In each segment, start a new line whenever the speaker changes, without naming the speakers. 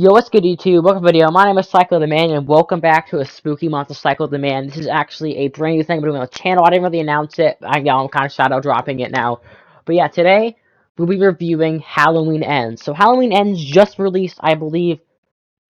Yo, what's good, YouTube? Welcome to the video. My name is Psycho the Man, and welcome back to a spooky month of Psycho the Man. This is actually a brand new thing I'm doing on the channel. I didn't really announce it. I'm kind of shadow dropping it now. But yeah, today we'll be reviewing Halloween Ends. So Halloween Ends just released, I believe,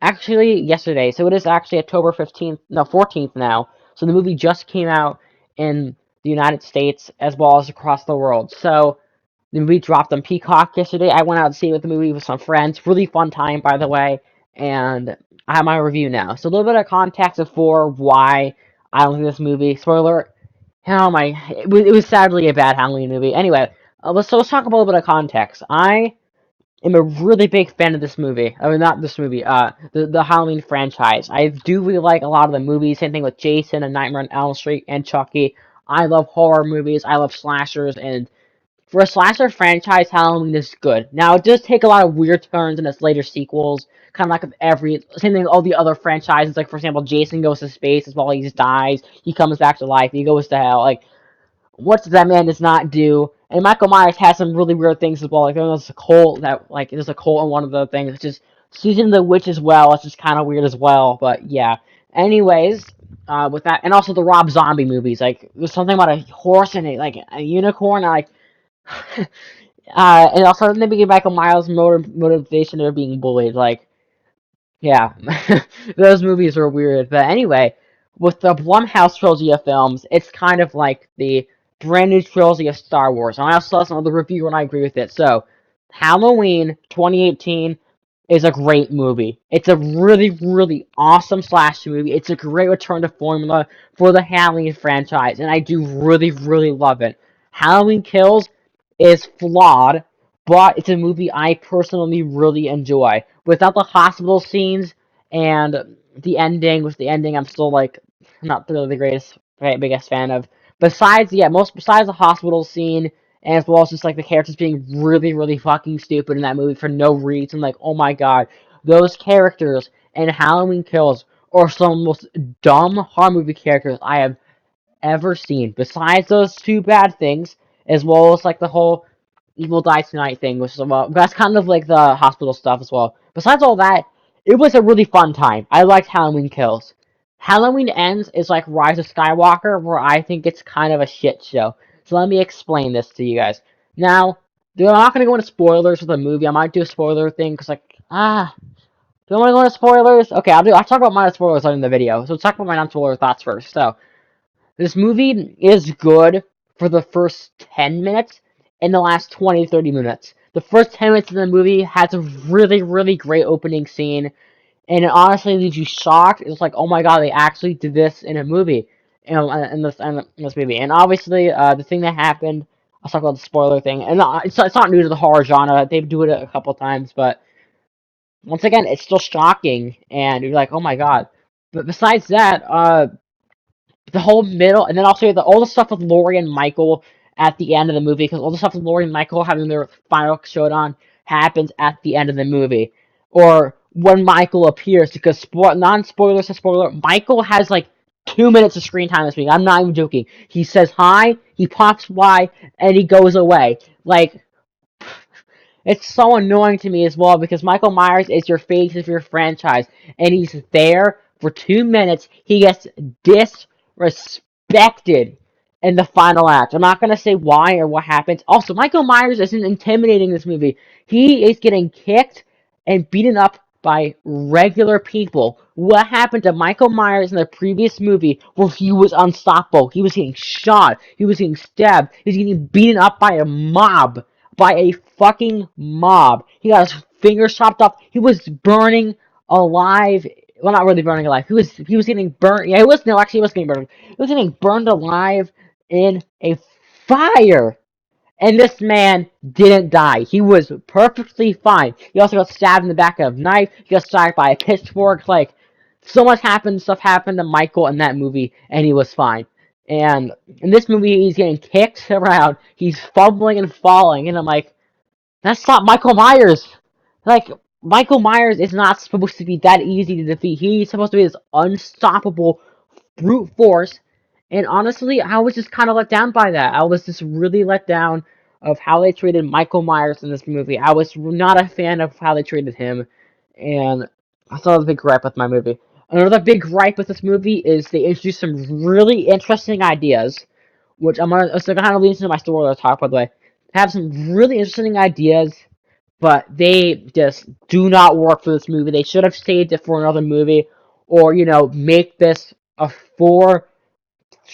actually yesterday. So it is actually October 15th, no, 14th now. So the movie just came out in the United States as well as across the world. So the movie dropped on Peacock yesterday. I went out to see it with the movie with some friends. Really fun time, by the way. And I have my review now. So a little bit of context before why I don't think this movie. Spoiler. Oh my! It was sadly a bad Halloween movie. Anyway, let's talk about a little bit of context. I am a really big fan of this movie. I mean, not this movie. The Halloween franchise. I do really like a lot of the movies. Same thing with Jason and Nightmare on Elm Street and Chucky. I love horror movies. I love slashers, and for a slasher franchise, Halloween is good. Now, it does take a lot of weird turns in its later sequels, kind of like with every same thing. All the other franchises, like for example, Jason goes to space as well. He just dies. He comes back to life. He goes to hell. Like, what that man does not do. And Michael Myers has some really weird things as well. Like there's a cult that there's a cult in one of the things. It's just Susan the Witch as well. It's just kind of weird as well. But yeah. Anyways, with that, and also the Rob Zombie movies. Like there's something about a horse and a unicorn. Like and also in the beginning, Michael Myers' motivation of being bullied. Like, yeah, those movies are weird. But anyway, with the Blumhouse trilogy of films, it's kind of like the brand new trilogy of Star Wars. And I also saw some of the review and I agree with it. So, Halloween 2018 is a great movie. It's a really, really awesome slasher movie. It's a great return to formula for the Halloween franchise, and I do really, really love it. Halloween Kills is flawed, but it's a movie I personally really enjoy. Without the hospital scenes and the ending, with the ending, I'm still like not really the biggest fan of. Besides the hospital scene, and as well as just like the characters being really, really fucking stupid in that movie for no reason. Like, oh my god, those characters in Halloween Kills are some of the most dumb horror movie characters I have ever seen. Besides those two bad things, as well as like the whole Evil Die Tonight thing, which is well, that's kind of like the hospital stuff as well. Besides all that, it was a really fun time. I liked Halloween Kills. Halloween Ends is like Rise of Skywalker, where I think it's kind of a shit show. So let me explain this to you guys. Now, I'm not going to go into spoilers for the movie. I might do a spoiler thing, because do I want to go into spoilers? Okay, I'll talk about my spoilers later in the video. So let's talk about my non-spoiler thoughts first. So, this movie is good for the first 10 minutes and the last 20 to 30 minutes. The first 10 minutes of the movie has a really, really great opening scene, and it honestly leaves you shocked. It's like, oh my god, they actually did this in a movie, in this movie. And obviously, the thing that happened, I'll talk about the spoiler thing, and it's not new to the horror genre. They do it a couple times, but once again, it's still shocking, and you're like, oh my god. But besides that, the whole middle, and then also all the stuff with Laurie and Michael at the end of the movie, because all the stuff with Laurie and Michael having their final showdown happens at the end of the movie, or when Michael appears. Because non-spoilers to spoiler, Michael has like 2 minutes of screen time this week. I'm not even joking. He says hi, he pops by, and he goes away. Like, it's so annoying to me as well because Michael Myers is your face of your franchise, and he's there for 2 minutes. He gets disrespected in the final act. I'm not gonna say why or what happens. Also, Michael Myers isn't intimidating this movie. He is getting kicked and beaten up by regular people. What happened to Michael Myers in the previous movie where he was unstoppable? He was getting shot. He was getting stabbed. He was getting beaten up by a mob, by a fucking mob. He got his fingers chopped off. He was burning alive. Well, not really burning alive. He was getting burned. Yeah, he was no, actually, he was getting burned. He was getting burned alive in a fire. And this man didn't die. He was perfectly fine. He also got stabbed in the back of a knife. He got stabbed by a pitchfork. Like, so much stuff happened to Michael in that movie, and he was fine. And in this movie, he's getting kicked around. He's fumbling and falling, and I'm like, that's not Michael Myers. Like, Michael Myers is not supposed to be that easy to defeat. He's supposed to be this unstoppable brute force. And honestly, I was just kind of let down by that. I was just really let down of how they treated Michael Myers in this movie. I was not a fan of how they treated him. And That's another big gripe with my movie. Another big gripe with this movie is they introduced some really interesting ideas, which I'm gonna so kind of leads into my story talk, by the way. Have some really interesting ideas, but they just do not work for this movie. They should have saved it for another movie, or make this a four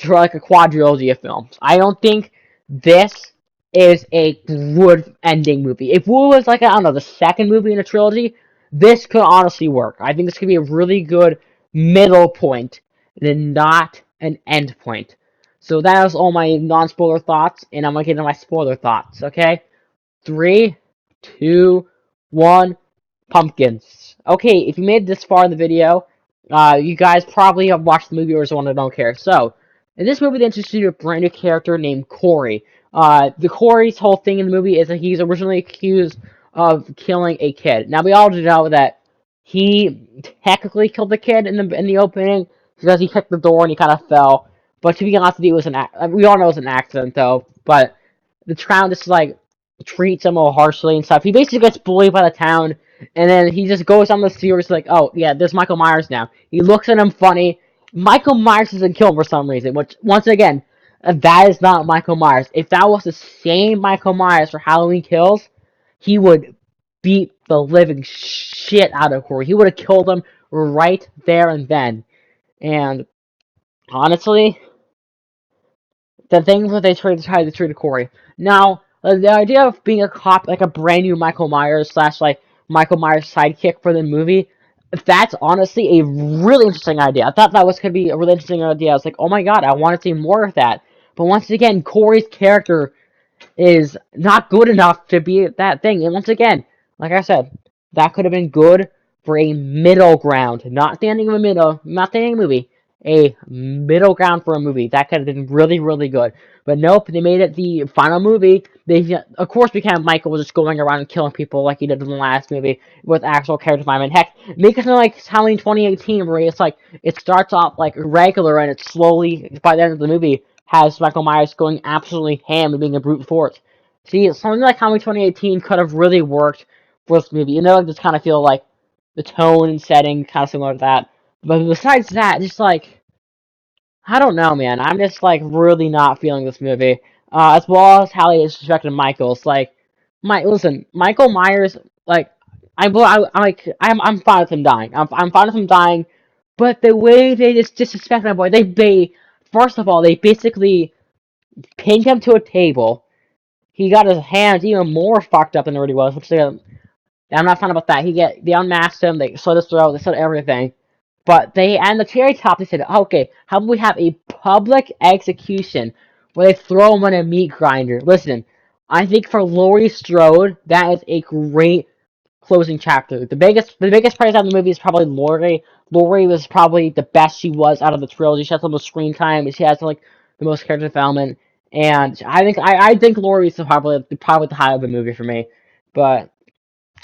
like a quadrilogy of films. I don't think this is a good ending movie. If it was like, I don't know, the second movie in a trilogy, this could honestly work. I think this could be a really good middle point, then not an end point. So that is all my non-spoiler thoughts, and I'm gonna get into my spoiler thoughts. Okay, 3, 2, 1. Pumpkins. Okay, if you made it this far in the video, you guys probably have watched the movie or just want to don't care. So, in this movie, they introduced you to a brand new character named Corey. The Corey's whole thing in the movie is that he's originally accused of killing a kid. Now, we all know that he technically killed the kid in the opening because he kicked the door and he kind of fell. But to be honest with you, it was we all know it was an accident though. But the town just like treats him all harshly and stuff. He basically gets bullied by the town, and then he just goes on the series like, oh yeah, there's Michael Myers now. He looks at him funny. Michael Myers doesn't kill him for some reason, which once again, that is not Michael Myers. If that was the same Michael Myers for Halloween Kills, he would beat the living shit out of Corey. He would have killed him right there and then. And honestly, the things that they tried to treat Corey. Now, the idea of being a cop, like a brand new Michael Myers slash like Michael Myers sidekick for the movie, that's honestly a really interesting idea. I thought that was gonna be a really interesting idea. I was like, oh my god, I want to see more of that. But once again, Corey's character is not good enough to be that thing. And once again, like I said, that could have been good for a middle ground, not the ending of a middle, not the ending of a movie, a middle ground for a movie. That could have been really, really good. But nope, they made it the final movie. They, of course, became Michael just going around and killing people like he did in the last movie with actual character development. Heck, make it like Halloween 2018, where it's like it starts off like regular and it's slowly by the end of the movie has Michael Myers going absolutely ham and being a brute force. See, something like Halloween 2018 could have really worked for this movie. I just kind of feel like the tone and setting kind of similar to that. But besides that, just like I don't know, man. I'm just like really not feeling this movie. As well as how they disrespected Michaels. Like, listen, Michael Myers. Like, I'm fine with him dying. I'm fine with him dying. But the way they just disrespect my boy, first of all, they basically pinned him to a table. He got his hands even more fucked up than he already was, which I'm not fun about that. They unmasked him, they slit his throat, they slit everything. But and the cherry top, they said, okay, how about we have a public execution where they throw him in a meat grinder? Listen, I think for Laurie Strode, that is a great closing chapter. The biggest praise out of the movie is probably Laurie. Laurie was probably the best she was out of the trilogy. She has the most screen time. She has like the most character development, and I think Laurie is probably the highlight of the movie for me. But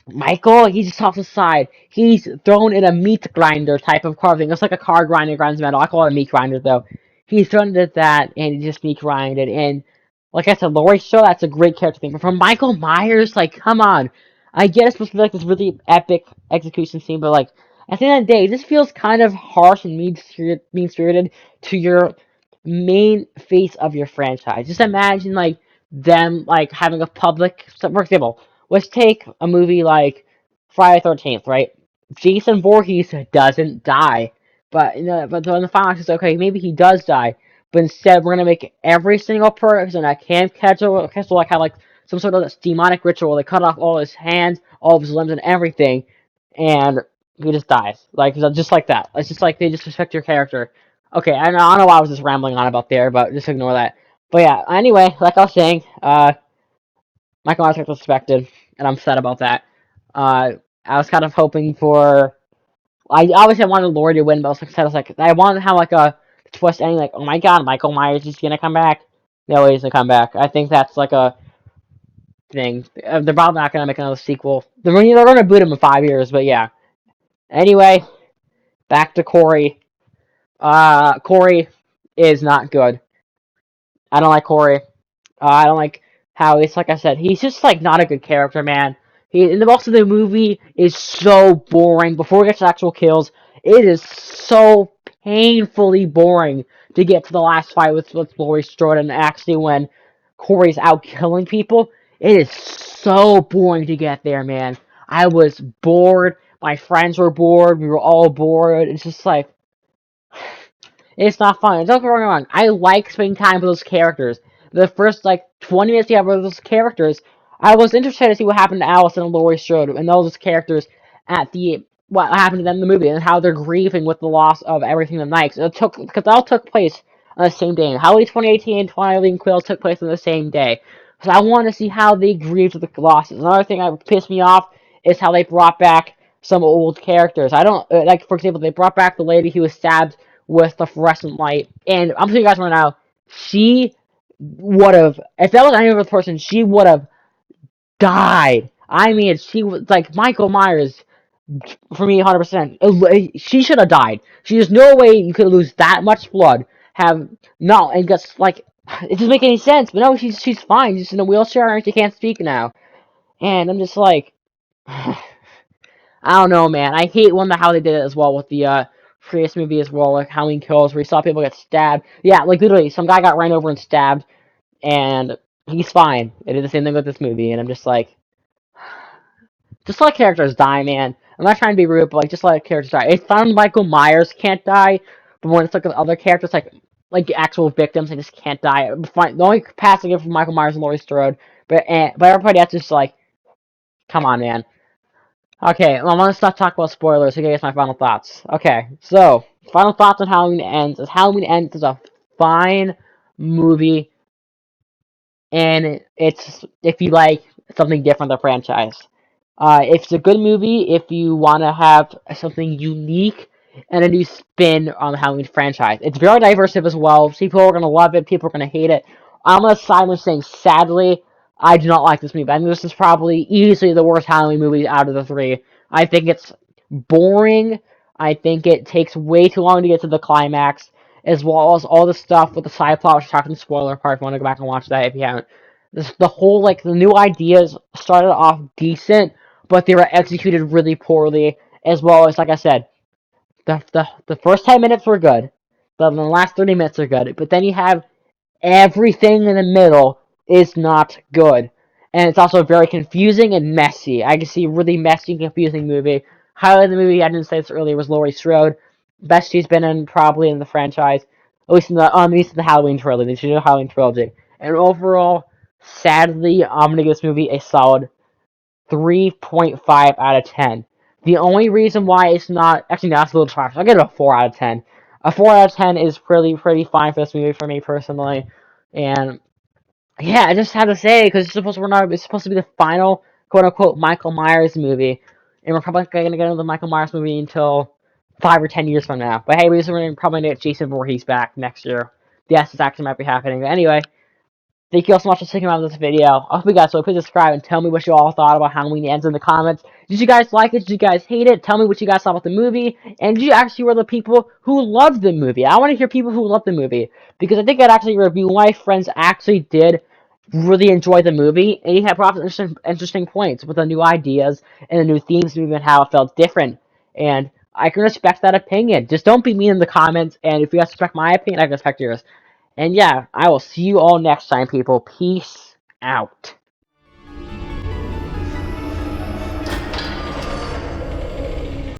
Michael, he's just off the side. He's thrown in a meat grinder type of carving. It's like a car grinder grinds metal. I call it a meat grinder though. He's thrown into that and he just meat grinded. And like I said, Laurie Strode, that's a great character thing. But from Michael Myers, like, come on. I get it's supposed to be like this really epic execution scene, but like at the end of the day, this feels kind of harsh and mean-spirited to your main face of your franchise. Just imagine like them like having a public, so for example, let's take a movie like Friday the 13th, right? Jason Voorhees doesn't die, but but in the final act, it's okay. Maybe he does die, but instead we're gonna make every single person at Camp Castle like have like some sort of demonic ritual. They cut off all his hands, all of his limbs, and everything, and he just dies. Like just like that. It's just like they disrespect your character. Okay, I don't know why I was just rambling on about there, but just ignore that. But yeah, anyway, like I was saying, Michael Myers was suspected, and I'm sad about that. I was kind of hoping for. I obviously wanted Laurie to win, but I was upset. I was like, I wanted to have like a twist ending, like, oh my god, Michael Myers is gonna come back. No, he's gonna come back. I think that's like a thing. They're probably not gonna make another sequel. They're gonna boot him in 5 years, but yeah. Anyway, back to Corey. Corey is not good. I don't like Corey. I don't like how it's like I said. He's just like not a good character, man. And the most of the movie is so boring. Before we get to actual kills, it is so painfully boring to get to the last fight with Laurie Strode, and actually when Corey's out killing people. It is so boring to get there, man. I was bored. My friends were bored. We were all bored. It's just like, it's not fun. Don't get me wrong. I like spending time with those characters. The first, like, 20 minutes you have with those characters, I was interested to see what happened to Allison and Laurie Strode and all those characters at the, what happened to them in the movie and how they're grieving with the loss of everything the Nikes. Because it all took place on the same day. And Halloween 2018 and Twilight and Quills took place on the same day. So I want to see how they grieved with the losses. Another thing that pissed me off is how they brought back some old characters. I don't, like, for example, they brought back the lady who was stabbed with the fluorescent light. And I'm telling you guys right now, she would have, if that was any other person, she would have died. I mean, she was like Michael Myers for me, 100%. She should have died. There's no way you could lose that much blood. Have no, and just like it doesn't make any sense. But no, she's fine. She's in a wheelchair and she can't speak now. And I'm just like, I don't know, man. I hate how they did it as well with the previous movie as well, like Halloween Kills, where you saw people get stabbed. Yeah, like literally, some guy got ran over and stabbed, and he's fine. They did the same thing with this movie, and I'm just let characters die, man. I'm not trying to be rude, but like just let characters die. It's fine when Michael Myers can't die, but when it's like other characters, like actual victims, they just can't die. Fine. The only pass I give for Michael Myers and Laurie Strode, but everybody else is just like, come on, man. Okay, well, I'm gonna stop talking about spoilers to get my final thoughts. Okay, so final thoughts on Halloween Ends is Halloween Ends is a fine movie, and it's if you like something different than the franchise. It's a good movie if you want to have something unique and a new spin on the Halloween franchise. It's very diverse as well. People are gonna love it. People are gonna hate it. I'm gonna side with saying, sadly, I do not like this movie. I think this is probably easily the worst Halloween movie out of the three. I think it's boring. I think it takes way too long to get to the climax, as well as all the stuff with the side plot, which is talking spoiler part. If you want to go back and watch that, if you haven't, the whole like the new ideas started off decent, but they were executed really poorly. As well as, like I said, the first 10 minutes were good, but the last 30 minutes are good. But then you have everything in the middle is not good. And it's also very confusing and messy. I can see a really messy and confusing movie. Highlight of the movie, I didn't say this earlier, was Laurie Strode. Best she's been in probably in the franchise. At least in the Halloween trilogy. She's in the Halloween trilogy. And overall, sadly, I'm gonna give this movie a solid 3.5 out of 10. The only reason why it's not actually no, that's a little trash. I'll give it a 4 out of 10. A 4 out of 10 is pretty fine for this movie for me personally, and yeah, I just had to say because it's supposed to be the final quote unquote Michael Myers movie, and we're probably gonna get another Michael Myers movie until 5 or 10 years from now. But hey, we're probably gonna get Jason Voorhees back next year. Yes, this actually might be happening. But anyway, thank you all so much for sticking around with this video. I hope you guys will. Please subscribe and tell me what you all thought about Halloween Ends in the comments. Did you guys like it? Did you guys hate it? Tell me what you guys thought about the movie. And did you actually were the people who loved the movie? I want to hear people who loved the movie. Because I think I'd actually review my friends actually did really enjoy the movie. And he had probably interesting points with the new ideas and the new themes and even how it felt different. And I can respect that opinion. Just don't be mean in the comments. And if you guys respect my opinion, I can respect yours. And yeah, I will see you all next time, people. Peace out.